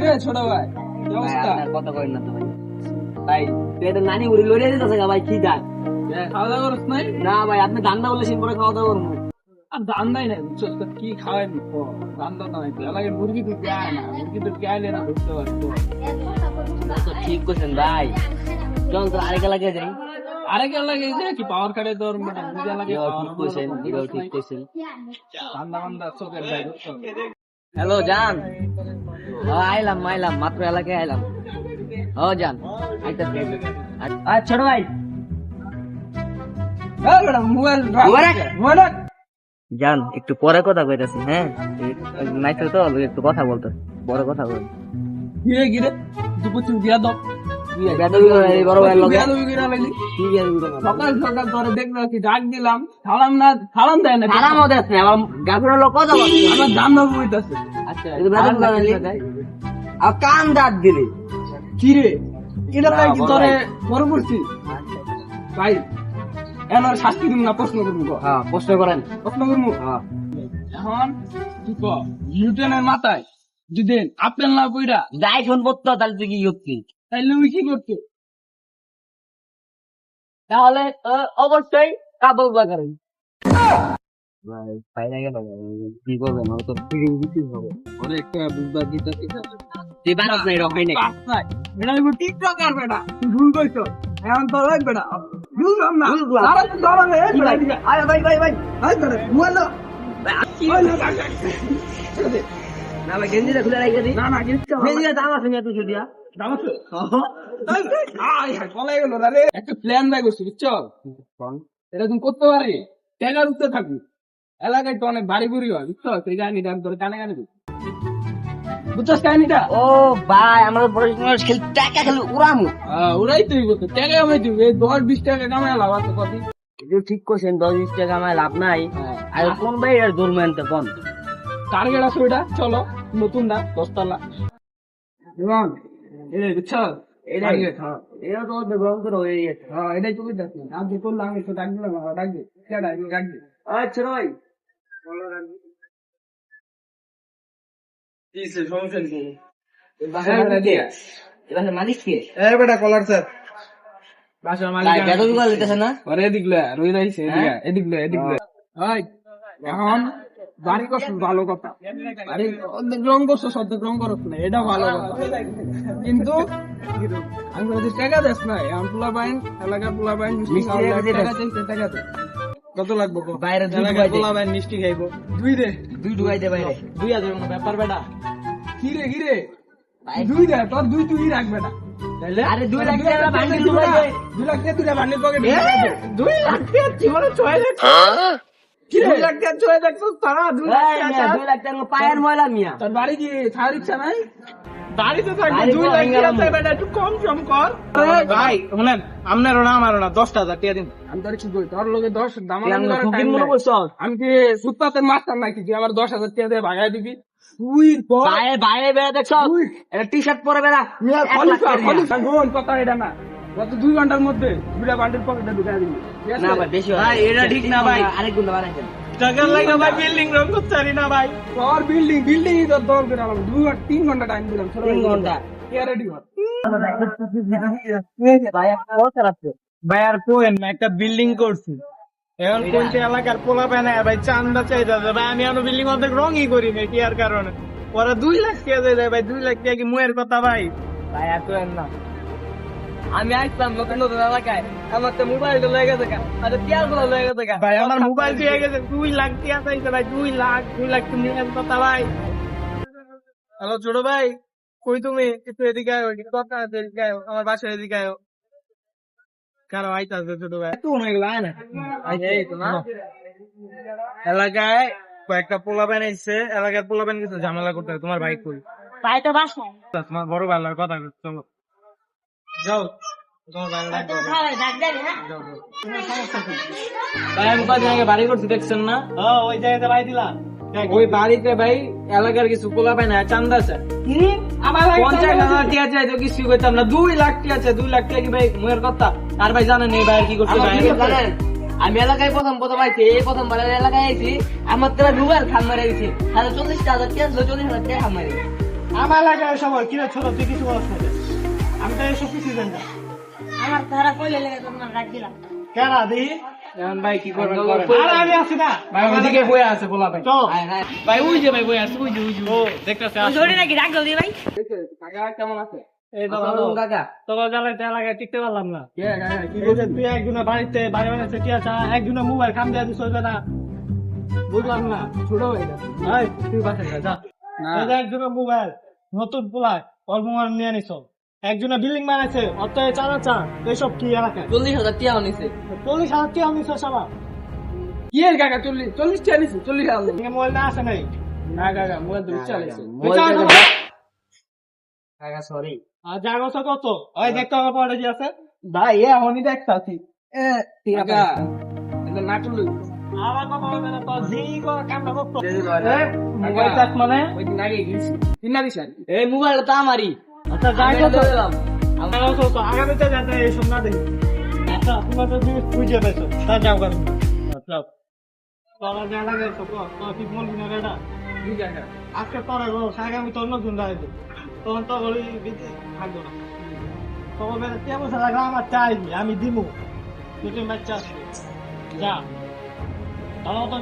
কিরে ছোট ভাই কি অবস্থা? কথা কই না তো ভাই। ভাই তুই এটা নানি উড়ি লড়িয়ে দিতেছে ভাই, কি দান? খাওয়া দাওয়া করছ নাই? না ভাই, আপনি ধান্দা বলেছেন পরে খাওয়া দাওয়া করবো। আর ধান্দাই নাই বুঝছো তো, কি খাওয়াই ধান্দা নাই তো এলাকায় মুরগি তো গায় না, মুরগি তো গাইলে না বুঝতে পারতো। তো ঠিক করছেন ভাই, চল তো আরেক এলাকায় যাই। আরেক এলাকায় যে কি পাওয়ার কাটে তোর মানে বুঝে এলাকায় ঠিক করছেন, ঠিক করছেন। ধান্দা বান্দা চোখের ভাই বুঝছো। হ্যালো জান, আইলাম মাত্র এলাকায় আইলাম। ও জান আইতাছি। ছোট ভাই মোবাইল জান, একটু পরে কথা কইতাছি। হ্যাঁ নাইতো তো একটু কথা বলতো, বড় কথা বল। গিরে গিরে দুপুর দিয়া দাও বড় ভাই লগে সকাল সকাল তোরে দেখবে কি ডাক দিলাম, খালাম না, খালাম দেয় না, আরামও দেখ না, আমার গাফরের লোক কথা বল। আমার দাম দাম হইতাছে। আচ্ছা আর কান দাঁত দিলি কিরে এটা তাই কি তোরে বড় করছি ভাই? এনার শাস্তি দিন না, প্রশ্ন করবো। হ্যাঁ প্রশ্ন করেন। প্রশ্ন করবো এখন কি ক নিউটনের মাথায় যদি আপেল না পইরা যাই ফোন করতো তাহলে তুই কি করতি? তাইলে ওই কি করতে? তাহলে অবশ্যই কাবল বাগারেন ভাই না গেল কি করবেন, হয়তো কিছু হবে। ওরে একটা বুঝবার দিতে তুই বারত নাই রক হয় না। এটা আমি টিকটক আর বেটা তুই ভুল কইছো। এখন তো রাখ বেটা ভুললাম না, সারা তো দমাবে। আয় ভাই ভাই ভাই আই করে মোবাইল না ভাই, গেঞ্জিটা খুলে রাখি দি। না না গিফট গেঞ্জিটা দাম আছে না তুই দিয়া দাম আছে। পলাই গেল রে। একটা প্ল্যান বাই করছি বুঝছো, এরকম করতে পারি টাকার উঠতে থাকবি, এলাকায় তো অনেক বাড়ি বুড়ি হয় বুঝছো, সেই কাহিনীটা আমি তোর কানে কানে দিই। বুঝছস কাহিনীটা? ও ভাই, আমরা প্রফেশনাল খেল টাকা খেলে উড়ামু। ওরাই তুই বলতো টাকা কামাই দিবি, এই 10-20 টাকা কামাই লাভ আছে কত? এটা ঠিক করছেন, 10-20 টাকা আমার লাভ নাই। আর কোন ভাই এর দূর মানতে কোন টার্গেট আছে ওইটা, চলো নতুন দা 10 তলা এবং বুঝছো এটাই। এটা তো গ্রহণ করে হয়ে গেছে। এটাই তুমি দেখ আজ যে করলাম একটু ডাক দিলাম, ডাক দি ডাক দি। আচ্ছা ভাই সমস্যা কি? এবার মালিক কে? বেটা কলার স্যার বাসার মালিক বেতন গুলো দিতেছে না? আরে এদিকলে রই রাইছে, এদিকলে ওই এখন বাড়ি করছ ভালো কথা, বাড়ি অর্ধেক রং করছো, অর্ধেক রং করছ না, এটা ভালো কথা। কিন্তু আমি যদি টাকা দেস না, এখন পোলা বাইন এলাকার পোলা বাইন টাকা দে কত লাগবে? বাইরে এলাকার পোলা বাইন মিষ্টি খাইবো, দুই দে, দুই ঢুকাই দে বাইরে। 2000 ব্যাপার বেটা। কিরে দুই দে, তোর তুই রাখবে না। আরে 2 লাখ টাকা বান্ডিল ঢুকাই দে। 2 লাখ টাকা তুই বান্ডিল পকেটে ঢুকাই দে। 2 লাখ টাকা জীবনে 6 লাখ। কি 2 লাখ টাকা 6 লাখ তো সারা 2 লাখ টাকা। 2 লাখ টাকা পায়ের ময়লা মিয়া। তোর বাড়ি কি ছাড় ইচ্ছা নাই? বাড়িতে থাকবে 2 লাখ টাকা বেটা, একটু কম কর ভাই। শুনেন আপনারও না আমারও না, 10,000 টাকা দিন। আমি তোর কি কই, তোর লগে 10 দামাদাম করার টাইম মনে করছ? আমি কি ফুটপাতের মাস্টার নাকি যে আমার 10,000 টাকা দিয়ে ভাগায় দিবি? তুই বাইরে বেড়া দেখছ, এটা টি-শার্ট পরে বেড়া। কথা এটা না, গত 2 ঘন্টার মধ্যে 2টা বান্ডিল পকেটে ঢুকাই দিবি। না ভাই বেশি ভাই এটা ঠিক না ভাই, আরেক গুণ বাড়াইছেন। টাকার লাগা ভাই বিল্ডিং রং করতে পারি না ভাই। তোর বিল্ডিং ই তোর দর করে আলাম 3 ঘন্টা টাইম দিলাম। 3 ঘন্টা কে রেডি কর ভাই, একটা কথা আছে ভাই। আর কোয়েন না, একটা বিল্ডিং করছি এখন কোনটা এলাকার পোলা পায় না ভাই, চান্দা চাইতে ভাই। আমি এখনো বিল্ডিং অর্ধেক রঙই করি না, কি আর কারণে ওরা 2 লাখ টাকা দেয় ভাই। 2 লাখ টাকা কি মুয়ের কথা ভাই? ভাই আর কোয়েন না, আমি আসলাম নতুন নতুন এলাকায়, আমার তো মোবাইলটা লয়ে গেছে গা, আর টিয়ার গুলো লয়ে গেছে গা। ভাই আমার মোবাইল দিয়ে গেছে 2 লাখ টাকা চাইছে ভাই। 2 লাখ কি মুয়ের কথা ভাই? হ্যালো ছোট ভাই, কই তুমি? একটু এদিকে আয়, কথা আছে, এদিকে আয়, আমার বাসায় এদিকে আয়। কারো আইতাছে ছোট ভাই, তুই মনে গেল না এই তো না এলাকায় কয়েকটা পোলা বানাইছে, এলাকার পোলা বান কিছু ঝামেলা করতে হবে। তোমার ভাই কই? তাই তো বাসা তোমার বড় ভাই লাগে কথা করতে, চলো যাও। তোমার ভাই লাগবে যাও। ভাই আমি কদিন আগে বাড়ি করছি দেখছেন না? ওই জায়গাতে বাড়ি দিলাম। ওই বাড়িতে ভাই এলাকার কিছু পোলা পায় না, চান্দা আছে 50,000 টাকা চাই তো কিছু করতাম না। 2 লাখ টাকা চাই। 2 লাখ টাকা কি ভাই মুয়ের কথা? আর ভাই জানেন এই ভাই কি করতে ভাই? আমি এলাকায় প্রথম আইছি, এই প্রথমবার এলাকায় আইছি, আমার তো মোবাইল খান মারা গেছি। 40,000 টাকা ছিল, 40,000 টাকা খান মারা গেছি। আমার লাগে সবাই কিরে ছোট তুই কিছু বলছ না আমি তো এসব কিছু জানি না আমার তারা কইলে লেগে তোমার রাখ দিলাম কেনা দিই এখন ভাই কি করবেন করেন। আর আমি আছি না ভাই ওইদিকে বয়ে আছে বলা ভাই চল ভাই ওই যে ভাই বয়ে আছে ওই যে ও দেখতেছে ওই জড়ি নাকি রাখ দাও দি ভাই কাকা কেমন আছে এই তো আসসালামু আলাইকুম কাকা তোর জ্বালায় এলাকায় টিকতে পারলাম না কে কাকা কি এই যে তুই একজনের বাড়িতে বাড়ি বানাচ্ছে কি আছে একজনের মোবাইল কাম দিয়ে দিস না বুঝলাম না ছোট হয়ে গেছে এই তুই বাসায় যা যা না এই যে একজনের মোবাইল নতুন পোলায় ওর মোবাইল নিয়ে নিছ একজনের বিল্ডিং বানাইছে অত চালাচা এইসব কি এলাকায় 40,000 টাকা নিছে 40,000 টাকা নিছ সবার কি এর কাকা 40 40 40 মোবাইল না আসে নাই না কাকা মোবাইল তো চালাইছে কাকা সরি আর জাগছ কত ওই দেখতে হবে পরে কি আছে ভাই এখনই দেখতাছি ঠিক আছে এটা না করলে আমার কথা হবে না তো জি করে কামটা করতো মোবাইল চার্জ মানে ওই দিন আগে গেছি কিনা দিছ এই মোবাইলটা তো আমারই আচ্ছা যাই আমি কত লইলাম। আমার তো আগামীতে যাতে এইসব না দেখি আচ্ছা তোমার তো জিনিস বুঝে পেয়েছো তা যাও কর আচ্ছা তোরা যা লাগে তো কি বলবি না এটা ঠিক আছে আজকে তোরা গো আগামী তো অন্য দিন রাখবে তখন তো বলি বিজি থাকবো না তখন বেলা কেমন লাগলো আমার চাইবি আমি দিমু তুই বাচ্চা যা আমার তো